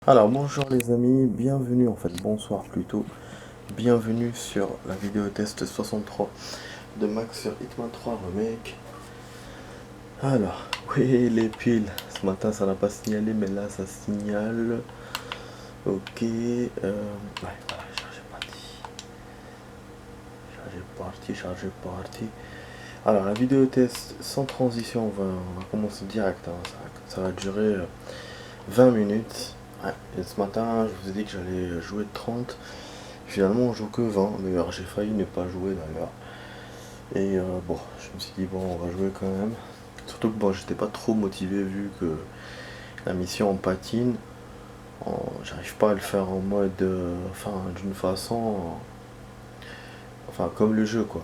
Alors bonjour les amis, bienvenue, en fait bonsoir plutôt, bienvenue sur la vidéo test 63 de Max sur Hitman 3 Remake. Alors, oui les piles, ce matin ça n'a pas signalé mais là ça signale. Ok, ouais, voilà, chargé parti. Alors la vidéo test sans transition, on va commencer direct, hein. Ça va durer 20 minutes. Ouais, et ce matin je vous ai dit que j'allais jouer 30. Finalement, on joue que 20. D'ailleurs, j'ai failli ne pas jouer d'ailleurs. Et bon, je me suis dit, bon, on va jouer quand même. Surtout que bon, j'étais pas trop motivé vu que la mission en patine. J'arrive pas à le faire en mode. Enfin, d'une façon. Enfin, comme le jeu, quoi.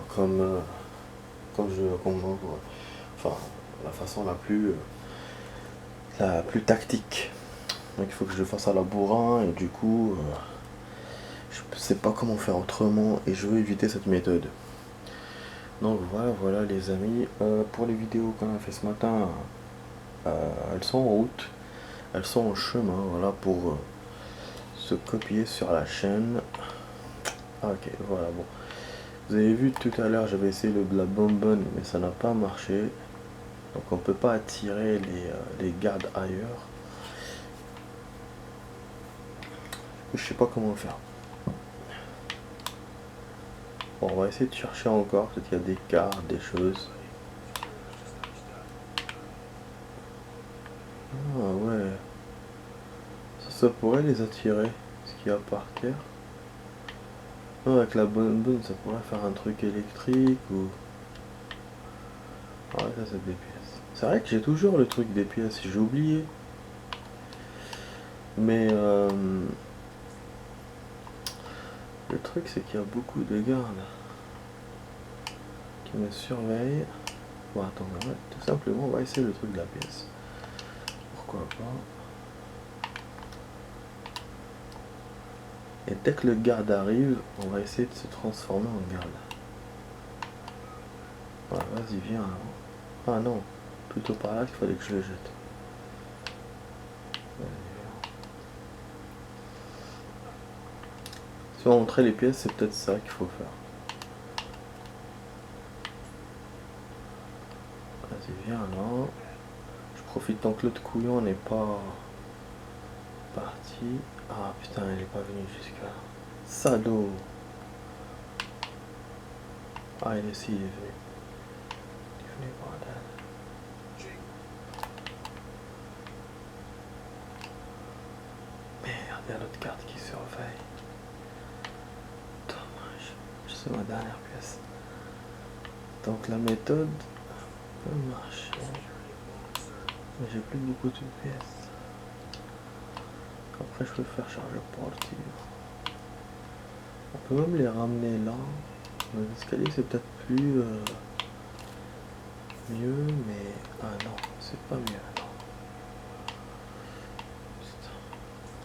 Enfin, la façon la plus tactique. Donc il faut que je le fasse à la bourrin et du coup, je sais pas comment faire autrement et je veux éviter cette méthode. Donc voilà les amis, pour les vidéos qu'on a fait ce matin, elles sont en route, elles sont en chemin, voilà, pour se copier sur la chaîne. Ok, voilà, bon. Vous avez vu tout à l'heure, j'avais essayé le de la bonbonne, mais ça n'a pas marché. Donc on peut pas attirer les gardes ailleurs. Je sais pas comment faire. Bon, on va essayer de chercher encore, peut-être qu'il y a des cartes, des choses. Ah ouais, ça pourrait les attirer, ce qu'il y a par terre. Non, avec la bonbonne, ça pourrait faire un truc électrique ou... Ouais, ça c'est des pièces. C'est vrai que j'ai toujours le truc des pièces, j'ai oublié. Mais le truc c'est qu'il y a beaucoup de gardes qui me surveillent. Bon attends, ouais, tout simplement on va essayer le truc de la pièce. Pourquoi pas. Et dès que le garde arrive, on va essayer de se transformer en garde. Ouais, vas-y viens. Ah non, plutôt par là qu'il fallait que je le jette. Si on montrer les pièces, c'est peut-être ça qu'il faut faire. Vas-y viens là. Je profite tant que l'autre couillon n'est pas parti. Ah putain, il est pas venu jusqu'à là. Salaud. Ah, il est ici, il est venu. Il est venu, bordel. Merde, il y a l'autre carte qui surveille. Dommage. C'est ma dernière pièce. Donc la méthode peut marcher. Mais j'ai plus beaucoup de pièces. Après, je peux faire charger portive. On peut même les ramener là. L'escalier, c'est peut-être plus mieux, mais... Ah non, c'est pas mieux.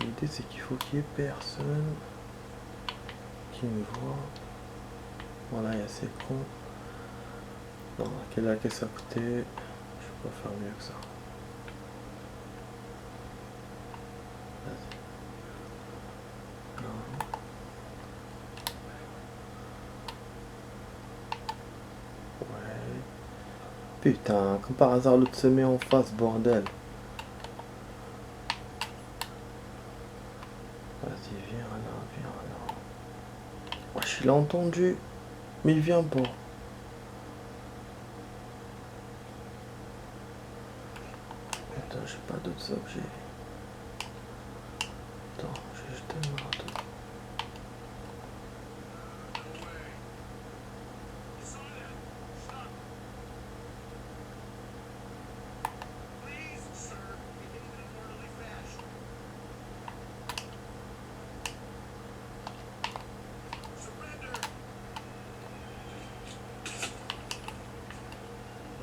L'idée c'est qu'il faut qu'il y ait personne qui me voit. Voilà, il y a ces cons. Non, quelle est la caisse à côté? Je peux pas faire mieux que ça. Vas-y. Non. Ouais. Putain, comme par hasard l'autre se met en face, bordel. Vas-y, viens là, viens là. Oh, je l'ai entendu, mais il vient pas. Putain, j'ai pas d'autres objets. Attends, j'ai jeté le marteau.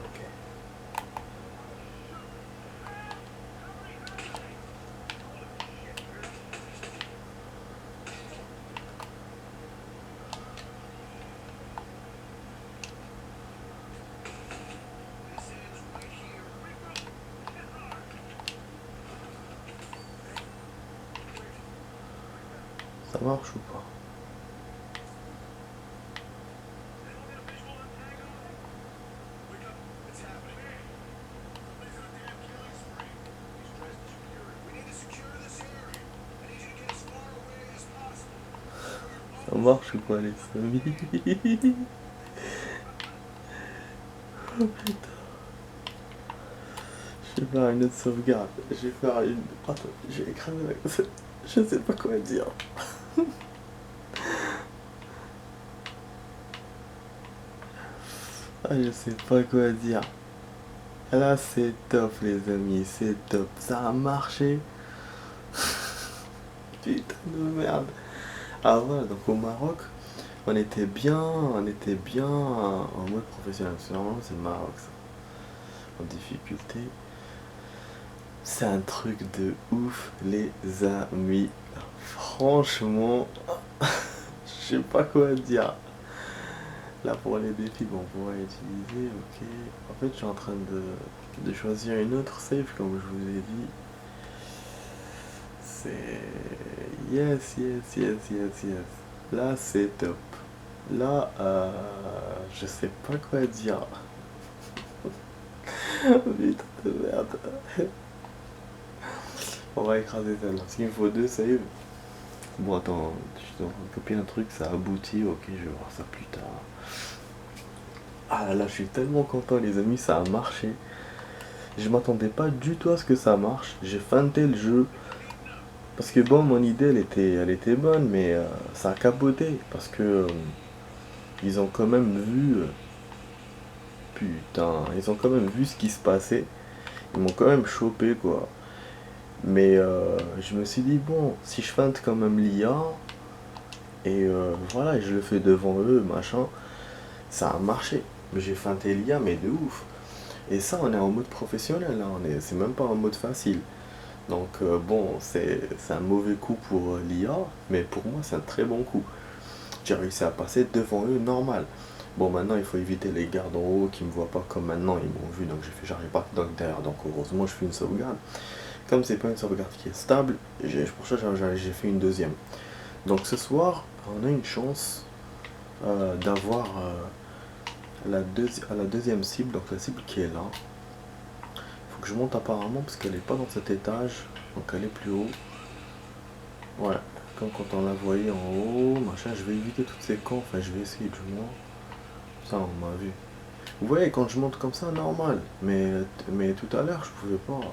Ok. Ça marche ou pas? Ça marche ou pas les amis? Oh putain. Je vais faire une autre sauvegarde. Je vais faire une... Attends, j'ai écrasé la... Je sais pas quoi dire. Ah, je sais pas quoi dire. Là, c'est top, les amis. C'est top. Ça a marché. Putain de merde. Ah voilà, donc au Maroc, on était bien en mode professionnel. Parce que normalement, c'est le Maroc, ça. En difficulté. C'est un truc de ouf, les amis. Franchement, je sais pas quoi dire. Là, pour les défis qu'on pourrait utiliser, ok. En fait, je suis en train de choisir une autre save, comme je vous ai dit. C'est... Yes, yes, yes, yes, yes. Là, c'est top. Là, je sais pas quoi dire. Putain de merde. On va écraser celle-là. Parce qu'il me faut deux saves. Bon, attends, je dois copier un truc, ça aboutit. Ok, je vais voir ça plus tard. Ah là là, je suis tellement content, les amis, ça a marché. Je m'attendais pas du tout à ce que ça marche. J'ai feinté le jeu. Parce que bon, mon idée, elle était bonne, mais ça a capoté. Parce que ils ont quand même vu... putain, ils ont quand même vu ce qui se passait. Ils m'ont quand même chopé, quoi. Mais je me suis dit, bon, si je feinte quand même l'IA, et voilà, et je le fais devant eux, machin, ça a marché. Mais j'ai feinté l'IA, mais de ouf. Et ça, on est en mode professionnel, là, c'est même pas en mode facile. Donc bon, c'est un mauvais coup pour l'IA, mais pour moi, c'est un très bon coup. J'ai réussi à passer devant eux normal. Bon, maintenant, il faut éviter les gardes en haut qui me voient pas comme maintenant, ils m'ont vu, donc j'ai fait, j'arrive pas donc derrière. Donc heureusement, je fais une sauvegarde. Comme c'est pas une sauvegarde qui est stable, pour ça, j'ai fait une deuxième. Donc ce soir, on a une chance d'avoir la deuxième cible, donc la cible qui est là. Faut que je monte apparemment parce qu'elle est pas dans cet étage, donc elle est plus haut. Ouais, comme quand on la voyait en haut, machin, je vais éviter toutes ces camps, enfin je vais essayer du moins. Ça on m'a vu. Vous voyez quand je monte comme ça, normal. Mais tout à l'heure je pouvais pas.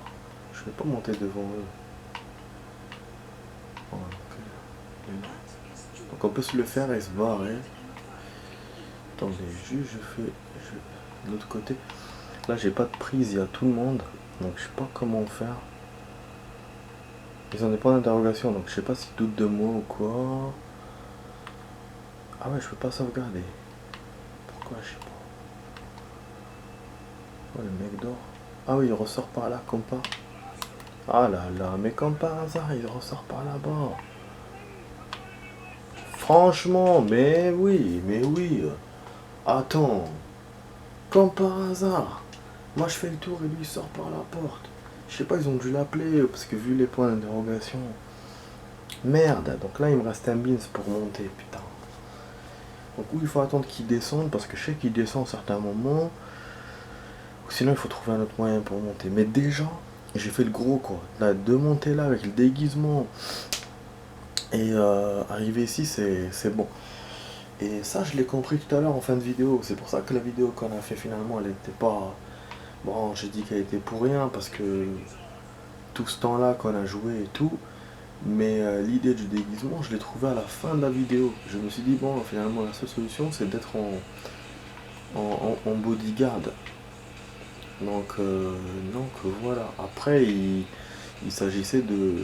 Je ne vais pas monter devant eux. Voilà, donc on peut se le faire et se barrer. Attendez, juste je fais de l'autre côté. Là j'ai pas de prise, il y a tout le monde. Donc je sais pas comment faire. Ils ont des points d'interrogation, donc je sais pas s'ils doutent de moi ou quoi. Ah ouais, je peux pas sauvegarder. Pourquoi, je sais pas. Oh, le mec dort. Ah oui, il ressort par là, comme pas. Ah là là, mais comme par hasard, il ressort par là-bas. Franchement, mais oui, mais oui. Attends, comme par hasard. Moi, je fais le tour et lui, il sort par la porte. Je sais pas, ils ont dû l'appeler, parce que vu les points d'interrogation. Merde, donc là, il me reste un beans pour monter, putain. Donc, où il faut attendre qu'il descende, parce que je sais qu'il descend à certains moments. Ou sinon, il faut trouver un autre moyen pour monter. Mais déjà, j'ai fait le gros, quoi. Là, de monter là avec le déguisement et arriver ici, c'est bon. Et ça, je l'ai compris tout à l'heure en fin de vidéo. C'est pour ça que la vidéo qu'on a fait finalement, elle était pas... Bon, j'ai dit qu'elle était pour rien, parce que tout ce temps-là qu'on a joué et tout. Mais l'idée du déguisement, je l'ai trouvé à la fin de la vidéo. Je me suis dit, bon, finalement, la seule solution, c'est d'être en bodyguard. Donc voilà. Après, il s'agissait de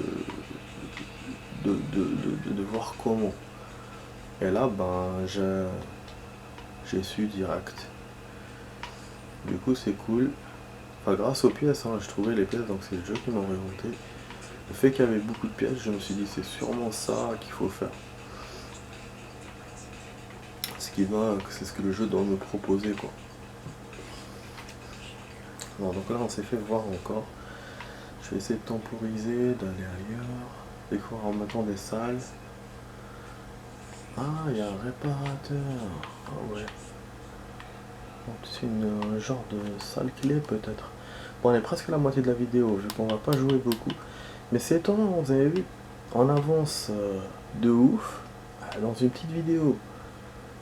voir comment. Et là, ben, j'ai su direct. Du coup, c'est cool. Enfin, grâce aux pièces, hein, j'ai trouvé les pièces, donc c'est le jeu qui m'a orienté. Le fait qu'il y avait beaucoup de pièces, je me suis dit, c'est sûrement ça qu'il faut faire. C'est ce que le jeu doit me proposer, quoi. Alors, donc là, on s'est fait voir encore. Je vais essayer de temporiser, d'aller ailleurs, découvrir en même temps des salles. Ah, il y a un réparateur. Ah ouais. Donc c'est un genre de sale clé peut-être. Bon, on est presque à la moitié de la vidéo, vu qu'on va pas jouer beaucoup. Mais c'est étonnant, vous avez vu, on avance de ouf dans une petite vidéo.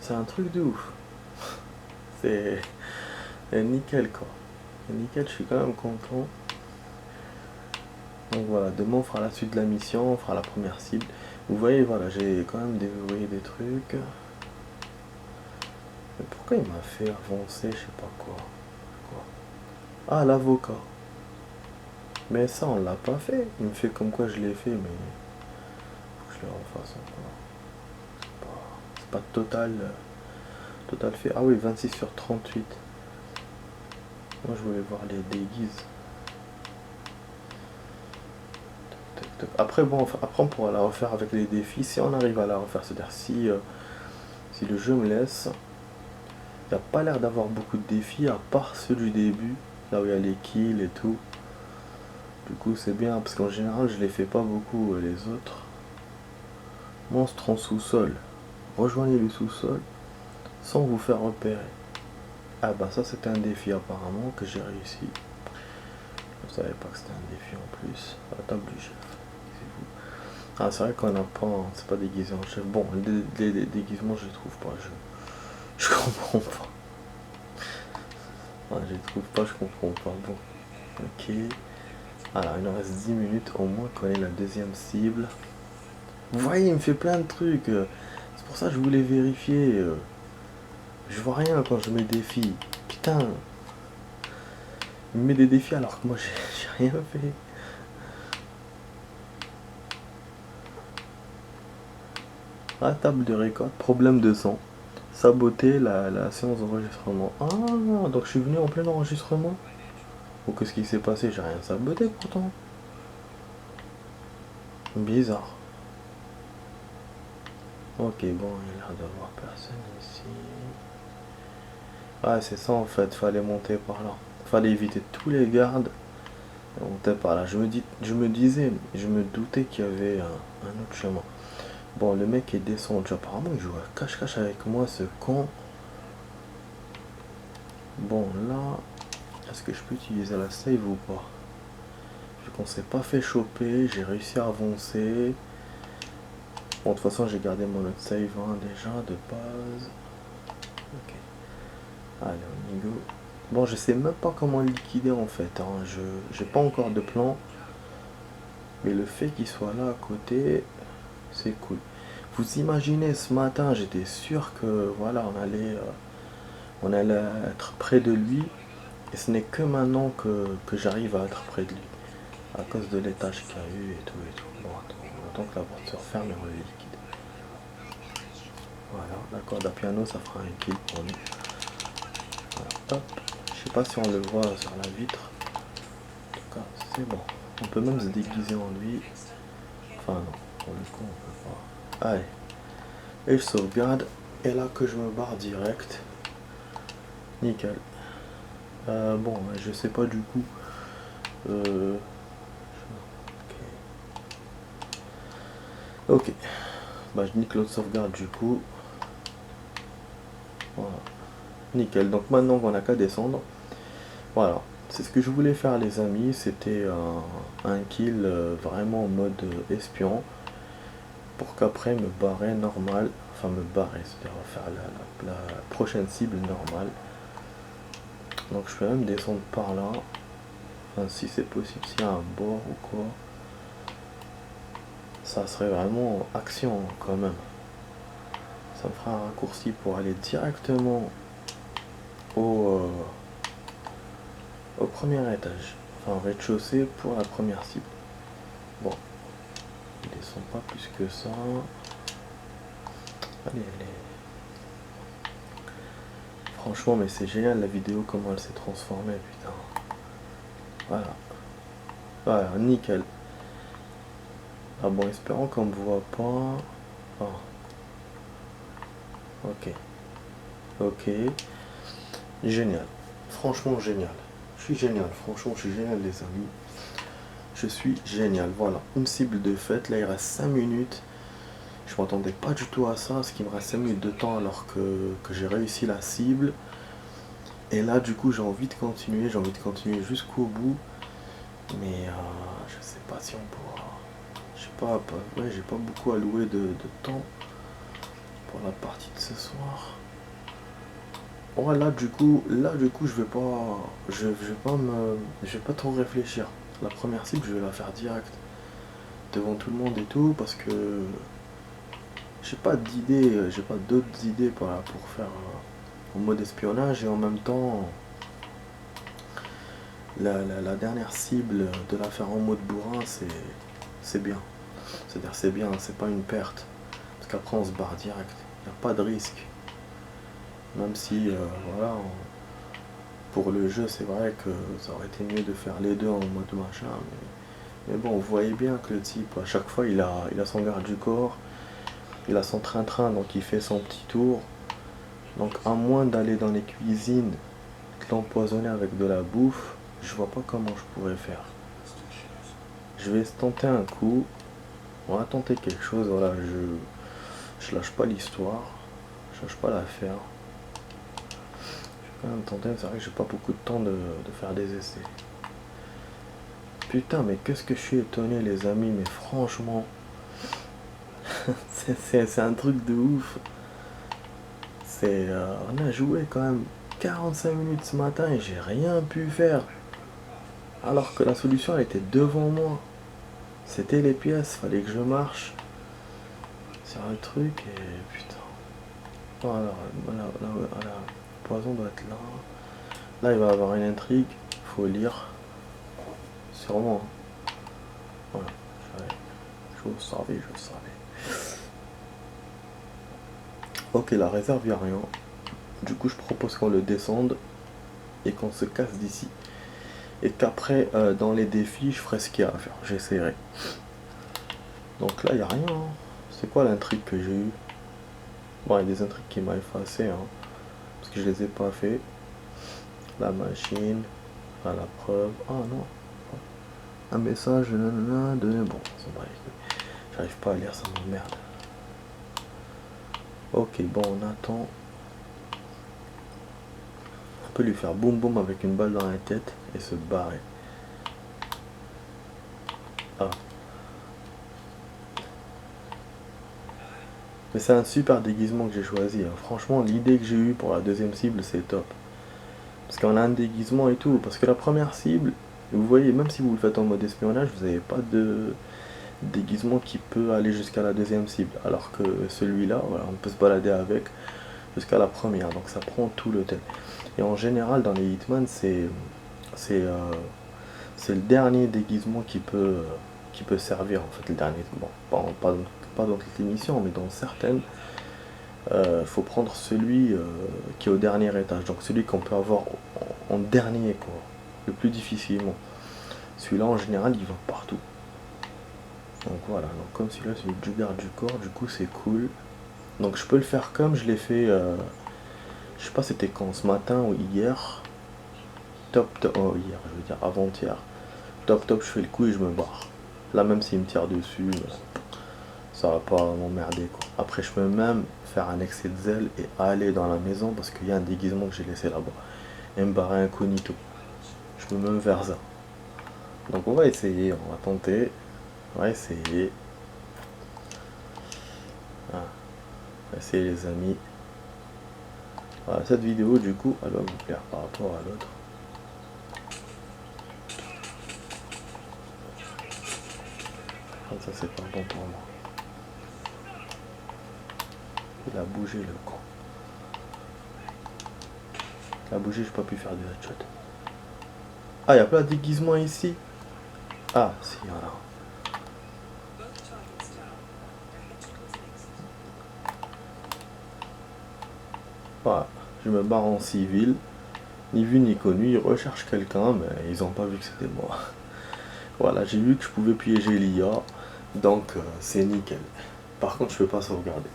C'est un truc de ouf. C'est nickel quoi. Nickel, je suis quand même content. Donc voilà, demain on fera la suite de la mission, on fera la première cible. Vous voyez, voilà, j'ai quand même déverrouillé des trucs. Mais pourquoi il m'a fait avancer, je sais pas quoi. Ah, l'avocat. Mais ça, on l'a pas fait. Il me fait comme quoi je l'ai fait, mais faut que je le refasse encore. C'est pas total, total fait. Ah oui, 26 sur 38. Moi, je voulais voir les déguises. Après, bon, après on pourra la refaire avec les défis. Si on arrive à la refaire, c'est-à-dire si le jeu me laisse, il n'y a pas l'air d'avoir beaucoup de défis, à part ceux du début, là où il y a les kills et tout. Du coup, c'est bien, parce qu'en général, je les fais pas beaucoup, les autres. Monstre en sous-sol. Rejoignez le sous-sol sans vous faire repérer. Ah bah ça, c'était un défi apparemment que j'ai réussi. Je savais pas que c'était un défi en plus. À la table du chef. Ah, c'est vrai qu'on n'a pas, c'est pas déguisé en chef. Bon, les déguisements, je les trouve pas. Je comprends pas. Ah, je les trouve pas, je comprends pas. Bon, ok. Alors, il nous reste 10 minutes au moins qu'on ait la deuxième cible. Vous voyez, il me fait plein de trucs. C'est pour ça que je voulais vérifier. Je vois rien quand je mets défi. Putain. Il me met des défis alors que moi, j'ai rien fait. Ah, table de récolte, problème de sang. Saboter la séance d'enregistrement. Ah, donc je suis venu en plein enregistrement. Ou qu'est-ce qui s'est passé? J'ai rien saboté pourtant. Bizarre. Ok, bon, il a l'air d'avoir personne ici. Ah, c'est ça en fait, fallait monter par là. Fallait éviter tous les gardes et monter par là. Je me disais, je me doutais qu'il y avait un autre chemin. Bon, le mec est descendu. Apparemment, il joue à cache-cache avec moi, ce con. Bon, là, est-ce que je peux utiliser la save ou pas? Vu qu'on s'est pas fait choper, j'ai réussi à avancer. Bon, de toute façon, j'ai gardé mon autre save déjà de base. Ok. Allez, on y go. Bon, je sais même pas comment le liquider en fait. Je j'ai pas encore de plan. Mais le fait qu'il soit là à côté, c'est cool. Vous imaginez, ce matin, j'étais sûr que voilà, on allait être près de lui. Et ce n'est que maintenant que j'arrive à être près de lui. À cause de l'étage qu'il y a eu et tout et tout. Bon, attends que la porte se referme et on le liquide. Voilà, d'accord, d'un piano, ça fera un kill pour lui. Voilà, hop. Je sais pas si on le voit sur la vitre. En tout cas, c'est bon. On peut même se déguiser en lui. Enfin non, pour le coup on peut pas. Allez. Et je sauvegarde. Et là que je me barre direct. Nickel. Bon, je sais pas du coup. Ok. Bah je nique l'autre sauvegarde du coup. Voilà. Nickel. Donc maintenant qu'on a qu'à descendre. Voilà. C'est ce que je voulais faire les amis. C'était un kill vraiment en mode espion. Pour qu'après me barrer normal. Enfin me barrer, c'est-à-dire faire la prochaine cible normale. Donc je peux même descendre par là. Enfin si c'est possible, s'il y a un bord ou quoi. Ça serait vraiment action quand même. Ça me fera un raccourci pour aller directement au premier étage. Enfin au rez-de-chaussée pour la première cible. Bon. Il descend pas plus que ça. Allez, allez. Franchement, mais c'est génial la vidéo, comment elle s'est transformée, putain. Voilà. Voilà, nickel. Ah bon, espérons qu'on me voit pas. Oh. Ok. Ok. Génial. Franchement, génial. Je suis génial. Franchement, je suis génial, les amis. Je suis génial. Voilà. Une cible de fête. Là, il reste 5 minutes. Je m'attendais pas du tout à ça, parce qu'il me reste 5 minutes de temps alors que j'ai réussi la cible. Et là, du coup, j'ai envie de continuer jusqu'au bout. Mais je sais pas si on pourra. Je sais pas, ouais, j'ai pas beaucoup alloué de temps pour la partie de ce soir. Ouais, là du coup, je vais pas trop réfléchir. La première cible, je vais la faire direct devant tout le monde et tout, parce que j'ai pas d'autres idées pour faire en mode espionnage, et en même temps, la dernière cible de la faire en mode bourrin, c'est bien. C'est-à-dire c'est bien, c'est pas une perte. Parce qu'après on se barre direct. Il n'y a pas de risque. Même si voilà, pour le jeu c'est vrai que ça aurait été mieux de faire les deux en mode machin. Mais bon, vous voyez bien que le type, à chaque fois il a son garde du corps, il a son train-train, donc il fait son petit tour. Donc à moins d'aller dans les cuisines, de l'empoisonner avec de la bouffe, je vois pas comment je pourrais faire. Je vais tenter un coup. On va tenter quelque chose. Voilà, je lâche pas l'histoire. Je lâche pas l'affaire. Je vais quand même tenter. C'est vrai que j'ai pas beaucoup de temps de faire des essais. Putain, mais qu'est-ce que je suis étonné, les amis. Mais franchement, c'est un truc de ouf. On a joué quand même 45 minutes ce matin et j'ai rien pu faire. Alors que la solution elle était devant moi. C'était les pièces, fallait que je marche sur un truc et putain. Voilà, le poison doit être là. Là il va y avoir une intrigue, faut lire. Sûrement. Voilà, je le savais. Ok, la réserve, il n'y a rien. Du coup, je propose qu'on le descende et qu'on se casse d'ici. Et qu'après, dans les défis, je ferai ce qu'il y a à faire. J'essaierai. Donc là, il n'y a rien. Hein. C'est quoi l'intrigue que j'ai eue? Bon, il y a des intrigues qui m'ont effacé. Hein, parce que je les ai pas fait. La machine. Enfin, la preuve. Ah non. Un message. Nanana, bon, j'arrive pas à lire, ça m'emmerde. Ok, bon, on attend. On peut lui faire boum boum avec une balle dans la tête et se barrer. Ah. Mais c'est un super déguisement que j'ai choisi. Hein. Franchement, l'idée que j'ai eue pour la deuxième cible, c'est top. Parce qu'on a un déguisement et tout. Parce que la première cible, vous voyez, même si vous le faites en mode espionnage, vous n'avez pas de déguisement qui peut aller jusqu'à la deuxième cible. Alors que celui-là, voilà, on peut se balader avec jusqu'à la première. Donc ça prend tout le thème. Et en général, dans les Hitman, c'est le dernier déguisement qui peut servir. En fait, le dernier. Bon, pas dans toutes les missions, mais dans certaines. Faut prendre celui qui est au dernier étage, donc celui qu'on peut avoir en dernier, quoi, le plus difficilement. Celui-là en général il va partout. Donc voilà, donc comme celui-là c'est du garde du corps, du coup c'est cool. Donc je peux le faire comme je l'ai fait, je sais pas c'était quand, ce matin ou hier. Oh hier, je veux dire avant-hier. Top, je fais le coup et je me barre. Là même s'il me tire dessus, ça va pas m'emmerder quoi. Après je peux même faire un excès de zèle et aller dans la maison parce qu'il y a un déguisement que j'ai laissé là-bas. Et me barrer incognito. Je peux même faire ça. Donc on va essayer, on va tenter. On va essayer. Ah. On va essayer les amis. Voilà, cette vidéo du coup elle va vous plaire par rapport à l'autre. Ça c'est pas bon pour moi. Il a bougé le con. Il a bougé, j'ai pas pu faire de headshot. Ah, il y a pas de déguisement ici. Ah, si, voilà. Voilà, je me barre en civil. Ni vu ni connu, ils recherchent quelqu'un, mais ils ont pas vu que c'était moi. Voilà, j'ai vu que je pouvais piéger l'IA, donc c'est nickel. Par contre, je peux pas sauvegarder.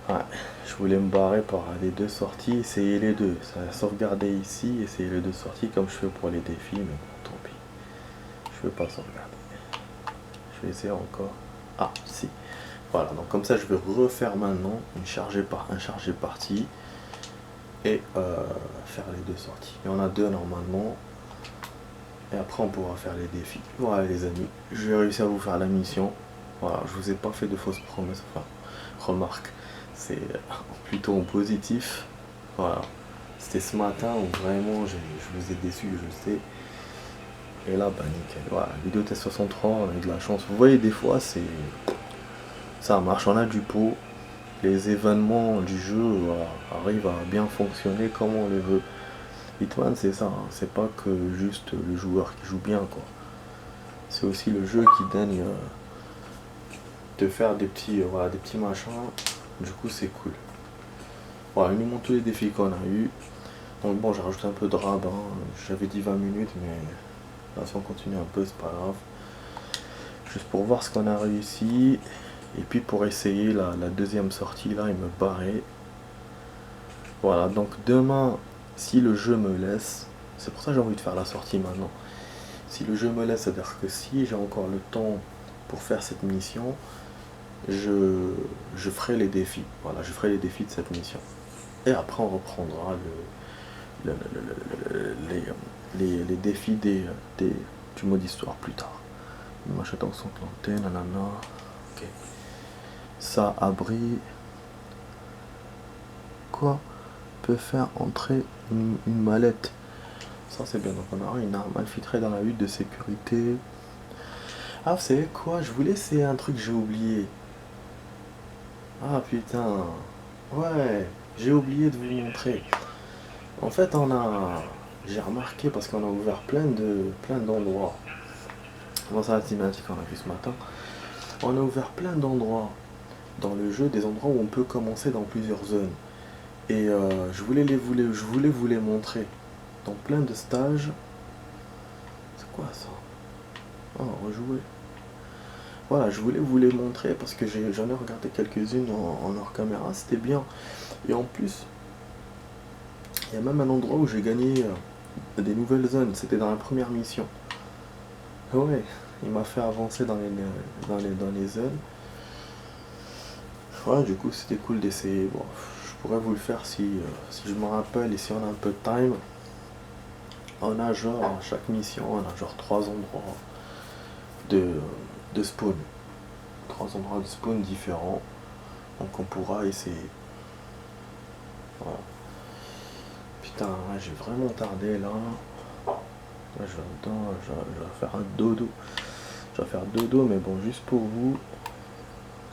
Ouais, je voulais me barrer par les deux sorties, essayer les deux. Ça a sauvegardé ici, essayer les deux sorties comme je fais pour les défis, mais bon, tant pis. Je veux pas sauvegarder. Je vais essayer encore. Ah, si. Voilà, donc comme ça je vais refaire maintenant un chargé partie et faire les deux sorties. Il y en a deux normalement. Et après on pourra faire les défis. Voilà les amis, je vais réussir à vous faire la mission. Voilà, je vous ai pas fait de fausses promesses, enfin, remarque, c'est plutôt en positif. Voilà, c'était ce matin où vraiment je vous ai déçu, je sais. Et là, bah nickel, voilà, vidéo test 63, on a eu de la chance. Vous voyez, des fois, ça marche, on a du pot. Les événements du jeu voilà, arrivent à bien fonctionner comme on le veut. Hitman, c'est ça, hein. C'est pas que juste le joueur qui joue bien, quoi. C'est aussi le jeu qui donne de faire des petits, voilà, des petits machins. Du coup, c'est cool. Voilà, ils nous montrent tous les défis qu'on a eu. Donc bon, j'ai rajouté un peu de rab, hein. J'avais dit 20 minutes, mais là, si on continue un peu, c'est pas grave. Juste pour voir ce qu'on a réussi. Et puis pour essayer la deuxième sortie, là, il me barrait. Voilà, donc demain, si le jeu me laisse, c'est pour ça que j'ai envie de faire la sortie maintenant. Si le jeu me laisse, c'est-à-dire que si j'ai encore le temps pour faire cette mission, je ferai les défis. Voilà, je ferai les défis de cette mission. Et après, on reprendra les défis du mode histoire plus tard. Machin en sont plantés, nanana. Ok. Ça, abri. Quoi peut faire entrer une mallette? Ça, c'est bien. Donc, on aura une arme infiltrée dans la hutte de sécurité. Ah, vous savez quoi? Je voulais essayer un truc que j'ai oublié. Ah, putain. Ouais, j'ai oublié de vous montrer. En fait, j'ai remarqué parce qu'on a ouvert plein d'endroits. Dans la cinématique qu'on a vu ce matin, on a ouvert plein d'endroits dans le jeu, des endroits où on peut commencer dans plusieurs zones. Et je voulais vous les montrer dans plein de stages. C'est quoi ça? Oh, rejouer. Voilà, je voulais vous les montrer parce que j'en ai regardé quelques-unes en hors caméra, c'était bien. Et en plus, il y a même un endroit où j'ai gagné des nouvelles zones, c'était dans la première mission. Ouais, il m'a fait avancer dans les zones. Ouais, du coup, c'était cool d'essayer. Bon, je pourrais vous le faire si je me rappelle et si on a un peu de time. On a genre, à chaque mission, on a genre 3 endroits de spawn. 3 endroits de spawn différents. Donc on pourra essayer. Voilà. Putain, ouais, j'ai vraiment tardé là. Là, je vais faire un dodo. Je vais faire dodo, mais bon, juste pour vous.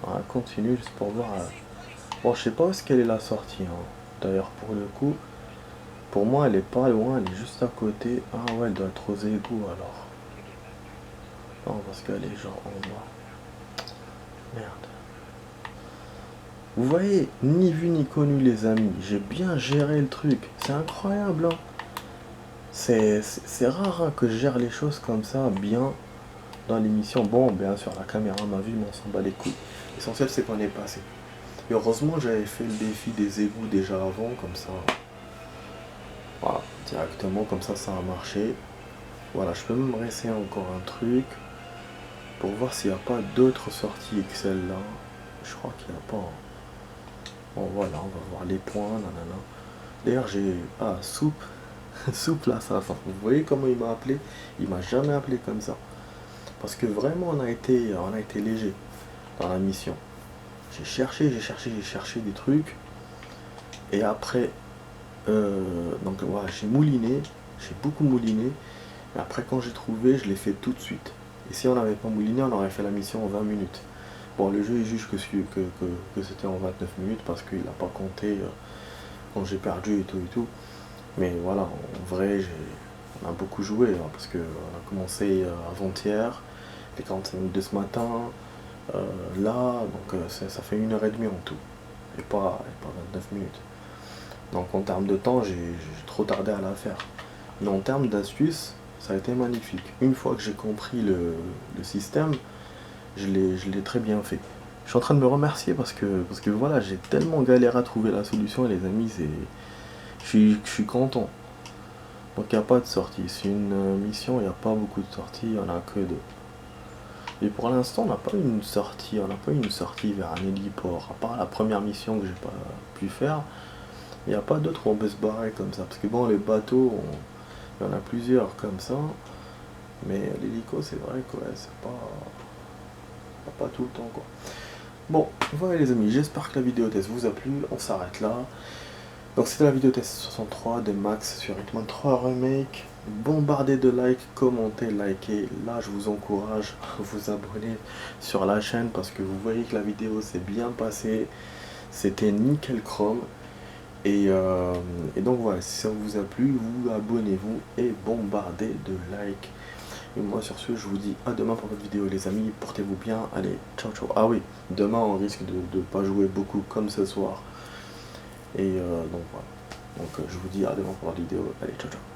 On va continuer juste pour voir. Bon, je sais pas où est-ce qu'elle est la sortie. Hein. D'ailleurs, pour le coup, pour moi, elle est pas loin, elle est juste à côté. Ah ouais, elle doit être aux égouts alors. Non, parce qu'elle est genre en bas. Merde. Vous voyez, ni vu ni connu les amis. J'ai bien géré le truc. C'est incroyable, hein. C'est rare hein, que je gère les choses comme ça, bien, dans l'émission. Bon, bien sûr, la caméra m'a vu, mais on s'en bat les couilles. L'essentiel, c'est qu'on est passé. Et heureusement, j'avais fait le défi des égouts déjà avant, comme ça. Voilà, directement, comme ça a marché. Voilà, je peux même réessayer encore un truc pour voir s'il n'y a pas d'autres sorties que celle-là. Je crois qu'il n'y a pas. Bon, voilà, on va voir les points, nanana. D'ailleurs, j'ai. Ah, soupe. Soupe l'assassin. Vous voyez comment il m'a appelé? Il m'a jamais appelé comme ça. Parce que vraiment, on a été léger dans la mission. J'ai cherché des trucs. Et après, donc voilà, j'ai mouliné. J'ai beaucoup mouliné. Et après, quand j'ai trouvé, je l'ai fait tout de suite. Et si on n'avait pas mouliné, on aurait fait la mission en 20 minutes. Bon, le jeu il juge que c'était en 29 minutes parce qu'il n'a pas compté quand j'ai perdu et tout. Mais voilà, en vrai, on a beaucoup joué hein, parce qu'on a commencé avant-hier, les 45 minutes de ce matin, là, donc ça fait 1h30 en tout, et pas 29 minutes. Donc en termes de temps, j'ai trop tardé à la faire. Mais en termes d'astuces, ça a été magnifique. Une fois que j'ai compris le système, je l'ai très bien fait. Je suis en train de me remercier parce que voilà, j'ai tellement galéré à trouver la solution, et les amis, je suis content. Donc il n'y a pas de sortie. C'est une mission, il n'y a pas beaucoup de sorties, il n'y en a que 2. Et pour l'instant, on n'a pas eu une sortie, vers un héliport. À part la première mission que j'ai pas pu faire, il n'y a pas d'autres où on peut se barrer comme ça. Parce que bon, les bateaux, il y en a plusieurs comme ça. Mais l'hélico, c'est vrai que ouais, c'est pas tout le temps quoi. Bon, voilà les amis, j'espère que la vidéo test vous a plu. On s'arrête là. Donc c'était la vidéo test 63 de Max sur Hitman 3 Remake. Bombardez de likes, commentez, likez. Là je vous encourage à vous abonner sur la chaîne parce que vous voyez que la vidéo s'est bien passée. C'était nickel chrome. Et donc voilà, si ça vous a plu, vous abonnez-vous et bombardez de likes. Et moi sur ce, je vous dis à demain pour votre vidéo les amis. Portez-vous bien. Allez, ciao ciao. Ah oui, demain on risque de pas jouer beaucoup comme ce soir. Et donc voilà. Donc je vous dis à demain pour la vidéo. Allez, ciao ciao.